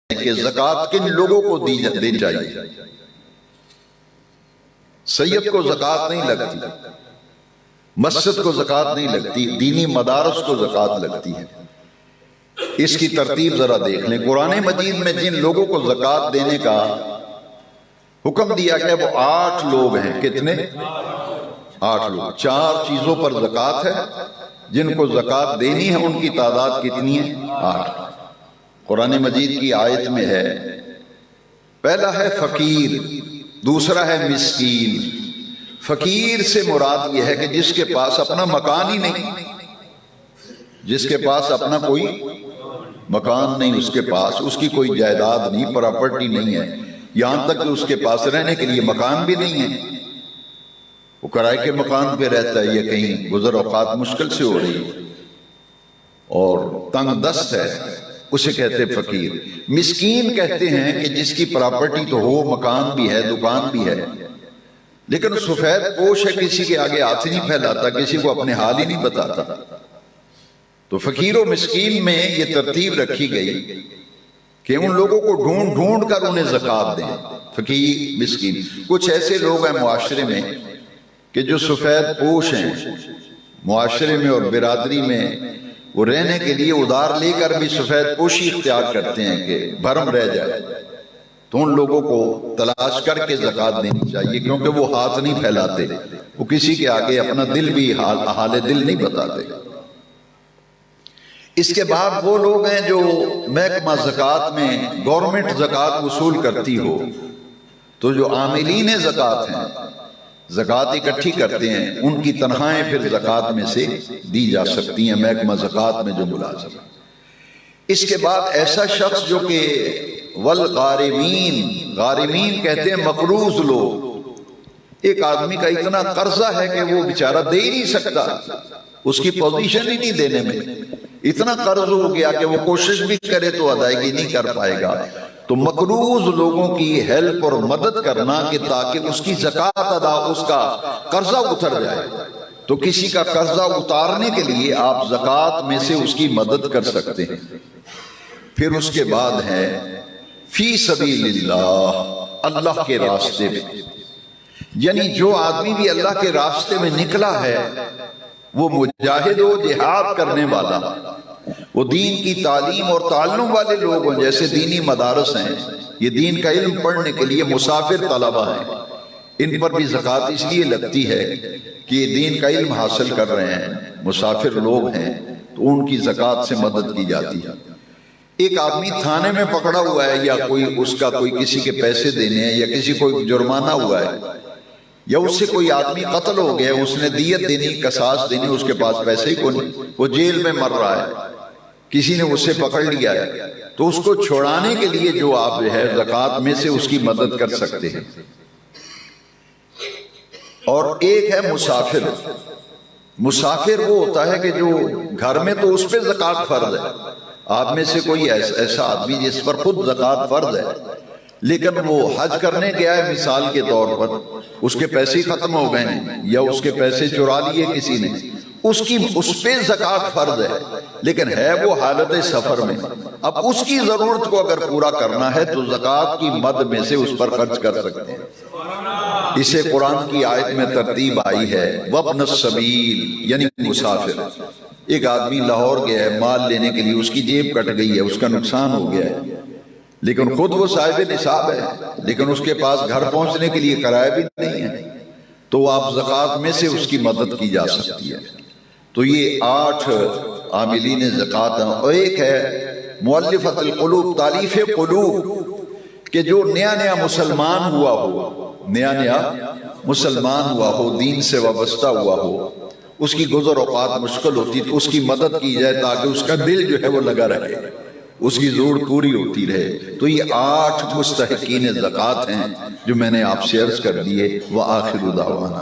کہ زکوٰۃ کن لوگوں کو دینی چاہیے۔ سید کو زکوٰۃ نہیں لگتی، مسجد کو زکوٰۃ نہیں لگتی، دینی مدارس کو زکوٰۃ لگتی ہے۔ اس کی ترتیب ذرا دیکھ لیں۔ قرآن مجید میں جن لوگوں کو زکوٰۃ دینے کا حکم دیا گیا وہ 8 لوگ ہیں۔ کتنے؟ 8 لوگ۔ 4 چیزوں پر زکوٰۃ ہے، جن کو زکوٰۃ دینی ہے ان کی تعداد کتنی ہے؟ 8۔ قرآن مجید کی آیت میں ہے، پہلا ہے فقیر، دوسرا ہے مسکین۔ فقیر سے مراد یہ ہے کہ جس کے پاس اپنا مکان ہی نہیں، جس کے پاس اپنا کوئی مکان نہیں، اس کے پاس اس کی کوئی جائیداد نہیں، پراپرٹی نہیں ہے، یہاں تک کہ اس کے پاس رہنے کے لیے مکان بھی نہیں ہے، وہ کرائے کے مکان پہ رہتا ہے یا کہیں گزر اوقات مشکل سے ہو رہی ہے اور تنگ دست ہے، اسے کہتے فقیر۔ مسکین کہتے ہیں کہ جس کی پراپرٹی تو ہو، مکان بھی ہے، دکان بھی ہے، لیکن سفید پوش ہے، کسی کے آگے ہاتھ نہیں پھیلاتا، کسی کو اپنے حال ہی نہیں بتاتا۔ تو فقیر و مسکین میں یہ ترتیب رکھی گئی کہ ان لوگوں کو ڈھونڈ ڈھونڈ کر انہیں زکوٰۃ دیں۔ فقیر، مسکین۔ کچھ ایسے لوگ ہیں معاشرے میں کہ جو سفید پوش ہیں، معاشرے میں اور برادری میں وہ رہنے کے لیے ادھار لے کر بھی سفید پوشی اختیار کرتے ہیں کہ بھرم رہ جائے، تو ان لوگوں کو تلاش کر کے زکوٰۃ دینی چاہیے، کیونکہ وہ ہاتھ نہیں پھیلاتے، وہ کسی کے آگے اپنا دل بھی حال دل نہیں بتاتے۔ اس کے بعد وہ لوگ ہیں جو محکمہ زکوٰۃ میں گورنمنٹ زکوٰۃ وصول کرتی ہو، تو جو عاملین زکوٰۃ ہیں، زکوٰۃ اکٹھی کرتے ہیں، ان کی تنخواہیں پھر زکوٰۃ میں سے دی جا سکتی ہیں، محکمہ زکوٰۃ میں جو ملازم۔ اس کے بعد ایسا شخص جو کہ والغارمین، غارمین کہتے ہیں مقروض لوگ۔ ایک آدمی کا اتنا قرضہ ہے کہ وہ بیچارہ دے ہی نہیں سکتا، اس کی پوزیشن ہی نہیں دینے میں، اتنا قرض ہو گیا کہ وہ کوشش بھی کرے تو ادائیگی نہیں کر پائے گا۔ تو مقروض لوگوں کی ہیلپ اور مدد کرنا کہ تاکہ اس کی زکوٰۃ ادا، اس کا قرضہ اتر جائے، تو کسی کا قرضہ اتارنے کے لیے آپ زکوٰۃ میں سے اس کی مدد کر سکتے ہیں۔ پھر اس کے بعد ہے فی سبیل اللہ، اللہ کے راستے میں، یعنی جو آدمی بھی اللہ کے راستے میں نکلا ہے وہ مجاہد و جہاد کرنے والا، وہ دین کی تعلیم اور تعلم والے لوگ ہیں، جیسے دینی مدارس ہیں، یہ دین کا علم پڑھنے کے لیے مسافر طلبہ ہیں، ان پر بھی زکوٰۃ اس لیے لگتی ہے کہ یہ دین کا علم حاصل کر رہے ہیں، مسافر لوگ ہیں، تو ان کی زکوٰۃ سے مدد کی جاتی ہے۔ ایک آدمی تھانے میں پکڑا ہوا ہے، یا کوئی اس کا کوئی کسی کے پیسے دینے ہیں، یا کسی کو جرمانہ ہوا ہے، یا اس سے کوئی آدمی قتل ہو گیا، اس نے دیت دینی، قصاص دینی، اس کے پاس پیسے ہی کوئی نہیں، وہ جیل میں مر رہا ہے، کسی نے اسے پکڑ لیا ہے، تو اس کو چھوڑانے کے لیے جو آپ ہے زکوٰۃ میں سے اس کی مدد کر سکتے ہیں۔ اور ایک ہے مسافر۔ مسافر وہ ہوتا ہے کہ جو گھر میں تو اس پہ زکوٰۃ فرض ہے، آپ میں سے کوئی ایسا آدمی جس پر خود زکوٰۃ فرض ہے، لیکن وہ حج کرنے گیا ہے مثال کے طور پر، اس کے پیسے ختم ہو گئے ہیں، یا اس کے پیسے چرا لیے کسی نے، اس پہ زکوٰۃ فرض ہے، لیکن ہے وہ حالت سفر میں، اب اس کی ضرورت کو اگر پورا کرنا ہے تو زکوٰۃ کی مد میں سے اس پر خرچ کر سکتے ہیں۔ اسے قرآن کی آیت میں ترتیب آئی ہے وابن السبیل، یعنی مسافر۔ ایک آدمی لاہور گیا ہے مال لینے کے لیے، اس کی جیب کٹ گئی ہے، اس کا نقصان ہو گیا ہے، لیکن خود وہ صاحب نصاب ہے، لیکن اس کے پاس گھر پہنچنے کے لیے کرایہ بھی نہیں ہے، تو آپ زکوٰۃ میں سے اس کی مدد کی جا سکتی ہے۔ تو یہ 8 عاملین زکوٰۃ ہیں۔ اور ایک ہے مؤلفۃ القلوب، تالیف قلوب، کہ جو نیا نیا مسلمان ہوا ہو، نیا نیا مسلمان ہوا ہو، دین سے وابستہ ہوا ہو، اس کی گزر اوقات مشکل ہوتی تو اس کی مدد کی جائے تاکہ اس کا دل جو ہے وہ لگا رہے، اس کی ضرورت پوری ہوتی رہے۔ تو یہ 8 مستحقین زکوٰۃ ہیں جو میں نے آپ سے عرض کر دیے۔ وآخر دعوانا